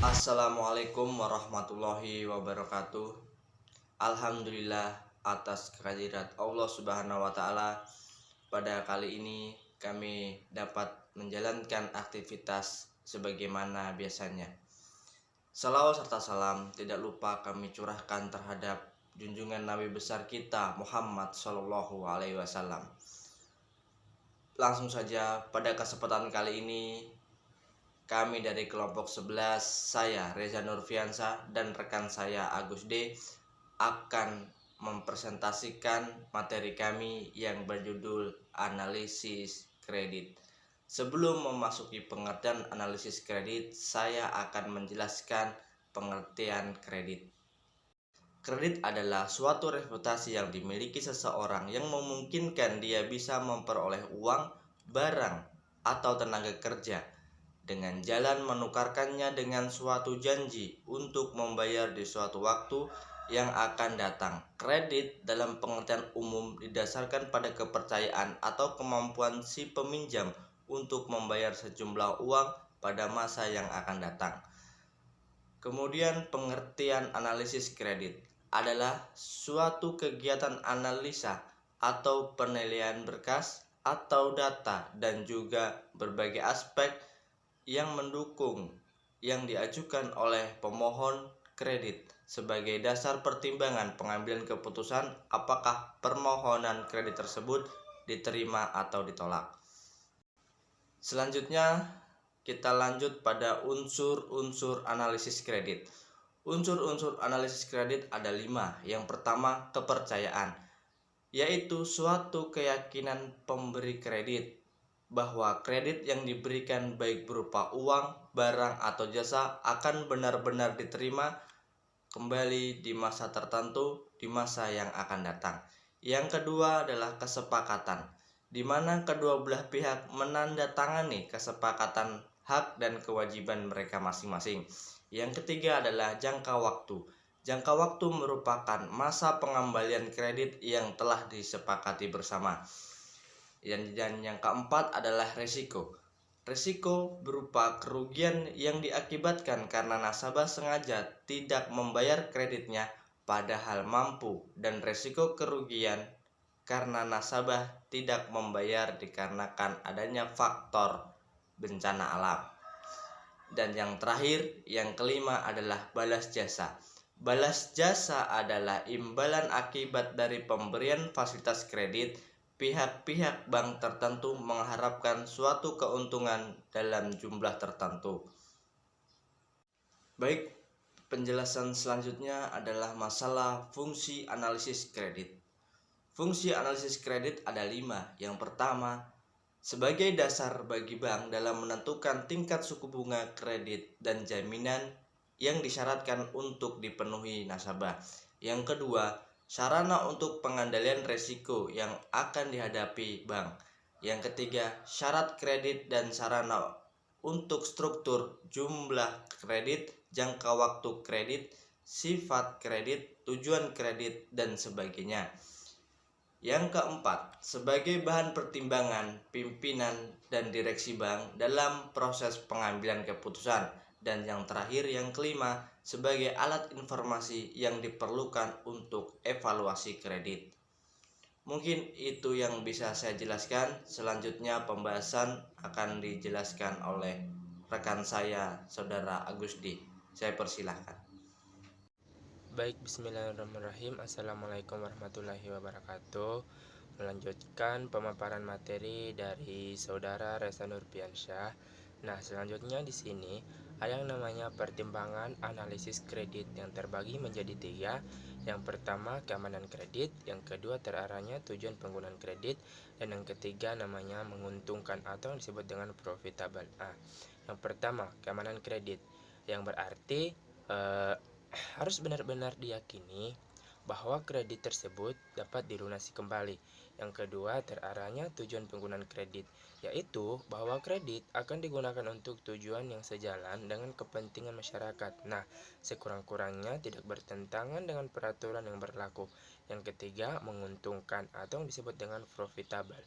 Assalamualaikum warahmatullahi wabarakatuh. Alhamdulillah atas kehadirat Allah Subhanahu wa taala. Pada kali ini kami dapat menjalankan aktivitas sebagaimana biasanya. Salawat serta salam tidak lupa kami curahkan terhadap junjungan Nabi besar kita Muhammad Shallallahu alaihi wasallam. Langsung saja pada kesempatan kali ini kami dari kelompok 11, saya Reza Nurfiansa dan rekan saya Agus D akan mempresentasikan materi kami yang berjudul analisis kredit. Sebelum memasuki pengertian analisis kredit, saya akan menjelaskan pengertian kredit. Kredit adalah suatu reputasi yang dimiliki seseorang yang memungkinkan dia bisa memperoleh uang, barang, atau tenaga kerja dengan jalan menukarkannya dengan suatu janji untuk membayar di suatu waktu yang akan datang. Kredit dalam pengertian umum didasarkan pada kepercayaan atau kemampuan si peminjam untuk membayar sejumlah uang pada masa yang akan datang. Kemudian pengertian analisis kredit adalah suatu kegiatan analisa atau penilaian berkas atau data dan juga berbagai aspek yang mendukung yang diajukan oleh pemohon kredit sebagai dasar pertimbangan pengambilan keputusan apakah permohonan kredit tersebut diterima atau ditolak. Selanjutnya kita lanjut pada unsur-unsur analisis kredit. Unsur-unsur analisis kredit ada 5. Yang pertama, kepercayaan, yaitu suatu keyakinan pemberi kredit bahwa kredit yang diberikan baik berupa uang, barang, atau jasa akan benar-benar diterima kembali di masa tertentu di masa yang akan datang. Yang kedua adalah kesepakatan, di mana kedua belah pihak menandatangani kesepakatan hak dan kewajiban mereka masing-masing. Yang ketiga adalah jangka waktu. Jangka waktu merupakan masa pengembalian kredit yang telah disepakati bersama. Dan yang keempat adalah resiko. Resiko berupa kerugian yang diakibatkan karena nasabah sengaja tidak membayar kreditnya padahal mampu, dan resiko kerugian karena nasabah tidak membayar dikarenakan adanya faktor bencana alam. Dan yang terakhir, yang kelima adalah balas jasa. Balas jasa adalah imbalan akibat dari pemberian fasilitas kredit. Pihak-pihak bank tertentu mengharapkan suatu keuntungan dalam jumlah tertentu. Baik, penjelasan selanjutnya adalah masalah fungsi analisis kredit. Fungsi analisis kredit ada 5. Yang pertama, sebagai dasar bagi bank dalam menentukan tingkat suku bunga kredit dan jaminan yang disyaratkan untuk dipenuhi nasabah. Yang kedua, sarana untuk pengendalian risiko yang akan dihadapi bank. Yang ketiga, syarat kredit dan sarana untuk struktur, jumlah kredit, jangka waktu kredit, sifat kredit, tujuan kredit, dan sebagainya. Yang keempat, sebagai bahan pertimbangan pimpinan dan direksi bank dalam proses pengambilan keputusan. Dan yang terakhir, yang kelima, sebagai alat informasi yang diperlukan untuk evaluasi kredit. Mungkin itu yang bisa saya jelaskan. Selanjutnya pembahasan akan dijelaskan oleh rekan saya, Saudara Agus D. Saya persilahkan. Baik, bismillahirrahmanirrahim. Assalamualaikum warahmatullahi wabarakatuh. Melanjutkan pemaparan materi dari saudara Reza Nurfiansyah. Nah, selanjutnya di sini ada yang namanya pertimbangan analisis kredit yang terbagi menjadi 3. Yang pertama, keamanan kredit. Yang kedua, terarahnya tujuan penggunaan kredit. Dan yang ketiga, namanya menguntungkan atau yang disebut dengan profitable. Yang pertama, keamanan kredit, yang berarti harus benar-benar diyakini bahwa kredit tersebut dapat dilunasi kembali. Yang kedua, terarahnya tujuan penggunaan kredit, yaitu bahwa kredit akan digunakan untuk tujuan yang sejalan dengan kepentingan masyarakat. Nah, sekurang-kurangnya tidak bertentangan dengan peraturan yang berlaku. Yang ketiga, menguntungkan atau yang disebut dengan profitable.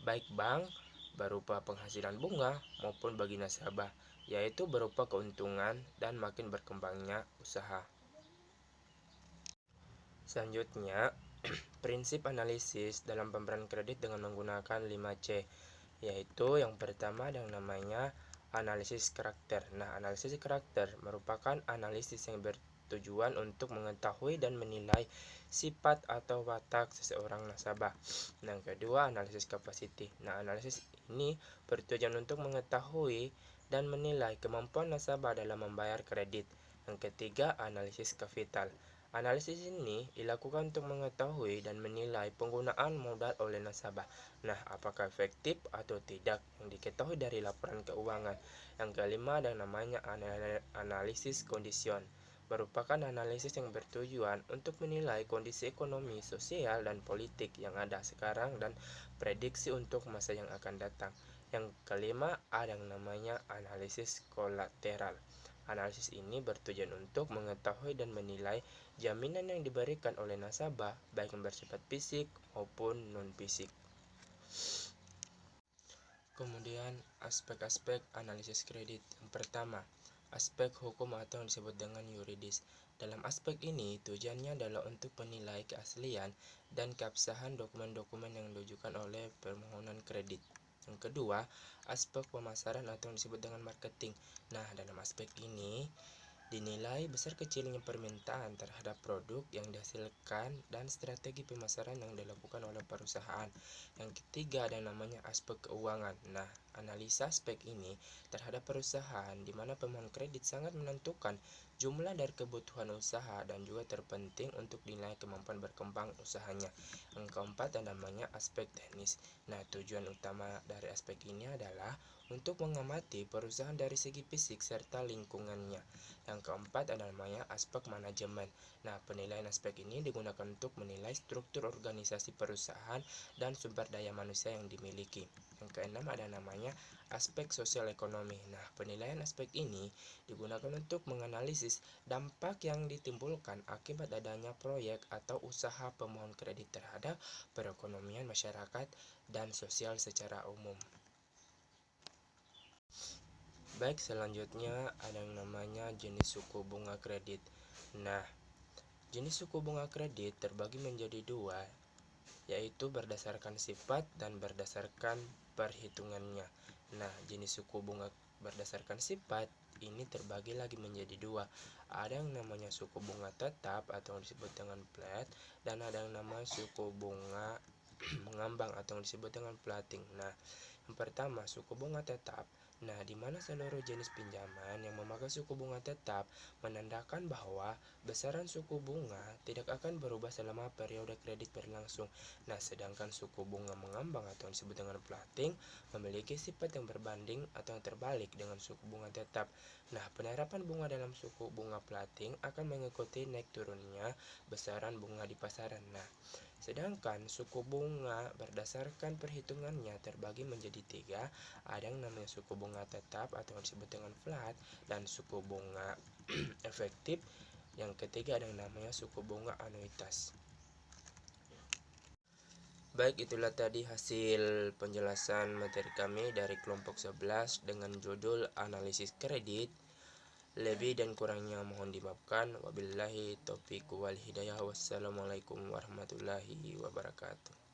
Baik bank berupa penghasilan bunga maupun bagi nasabah, yaitu berupa keuntungan dan makin berkembangnya usaha. Selanjutnya, prinsip analisis dalam pemberian kredit dengan menggunakan 5C, yaitu yang pertama yang namanya analisis karakter. Nah, analisis karakter merupakan analisis yang bertujuan untuk mengetahui dan menilai sifat atau watak seseorang nasabah. Nah, yang kedua, analisis capacity. Nah, analisis ini bertujuan untuk mengetahui dan menilai kemampuan nasabah dalam membayar kredit. Yang ketiga, analisis kapital. Analisis ini dilakukan untuk mengetahui dan menilai penggunaan modal oleh nasabah. Nah, apakah efektif atau tidak yang diketahui dari laporan keuangan. Yang kelima ada namanya analisis kondision. Merupakan analisis yang bertujuan untuk menilai kondisi ekonomi, sosial, dan politik yang ada sekarang dan prediksi untuk masa yang akan datang. Yang kelima ada yang namanya analisis kolateral. Analisis ini bertujuan untuk mengetahui dan menilai jaminan yang diberikan oleh nasabah, baik yang bersifat fisik maupun non-fisik. Kemudian, aspek-aspek analisis kredit. Yang pertama, aspek hukum atau yang disebut dengan yuridis. Dalam aspek ini, tujuannya adalah untuk menilai keaslian dan keabsahan dokumen-dokumen yang diajukan oleh permohonan kredit. Yang kedua, aspek pemasaran atau yang disebut dengan marketing. Nah, dalam aspek ini dinilai besar kecilnya permintaan terhadap produk yang dihasilkan dan strategi pemasaran yang dilakukan oleh perusahaan. Yang ketiga ada namanya aspek keuangan. Nah, analisa aspek ini terhadap perusahaan di mana pemohon kredit sangat menentukan jumlah dari kebutuhan usaha dan juga terpenting untuk dinilai kemampuan berkembang usahanya. Yang keempat ada namanya aspek teknis. Nah, tujuan utama dari aspek ini adalah untuk mengamati perusahaan dari segi fisik serta lingkungannya. Yang keempat ada namanya aspek manajemen. Nah, penilaian aspek ini digunakan untuk menilai struktur organisasi perusahaan dan sumber daya manusia yang dimiliki. Yang keenam ada namanya aspek sosial ekonomi. Nah, penilaian aspek ini digunakan untuk menganalisis dampak yang ditimbulkan akibat adanya proyek atau usaha pemohon kredit terhadap perekonomian masyarakat dan sosial secara umum. Baik, selanjutnya ada yang namanya jenis suku bunga kredit. Nah, jenis suku bunga kredit terbagi menjadi dua, yaitu berdasarkan sifat dan berdasarkan perhitungannya. Nah, jenis suku bunga berdasarkan sifat ini terbagi lagi menjadi dua. Ada yang namanya suku bunga tetap atau yang disebut dengan flat, dan ada yang namanya suku bunga mengambang atau yang disebut dengan floating. Nah, yang pertama suku bunga tetap. Nah, di mana seluruh jenis pinjaman yang memakai suku bunga tetap menandakan bahwa besaran suku bunga tidak akan berubah selama periode kredit berlangsung. Nah, sedangkan suku bunga mengambang atau yang disebut dengan floating memiliki sifat yang berbanding atau yang terbalik dengan suku bunga tetap. Nah, penerapan bunga dalam suku bunga floating akan mengikuti naik turunnya besaran bunga di pasaran. Nah, sedangkan suku bunga berdasarkan perhitungannya terbagi menjadi tiga. Ada yang namanya suku bunga tetap atau yang disebut dengan flat, dan suku bunga efektif. Yang ketiga ada yang namanya suku bunga anuitas. Baik, itulah tadi hasil penjelasan materi kami dari kelompok 11 dengan judul analisis kredit. Lebih dan kurangnya mohon dimaafkan. Wabillahi taufiq wal hidayah. Wassalamualaikum warahmatullahi wabarakatuh.